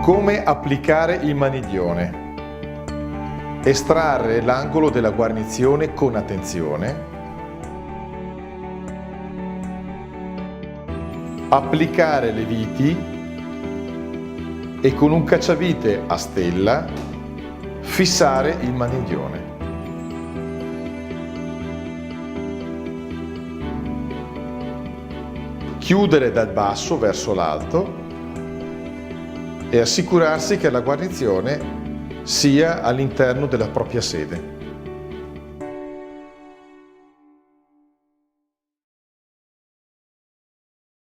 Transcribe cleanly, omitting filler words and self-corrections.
Come applicare il maniglione? Estrarre l'angolo della guarnizione con attenzione. Applicare le viti e con un cacciavite a stella fissare il maniglione. Chiudere dal basso verso l'alto e assicurarsi che la guarnizione sia all'interno della propria sede.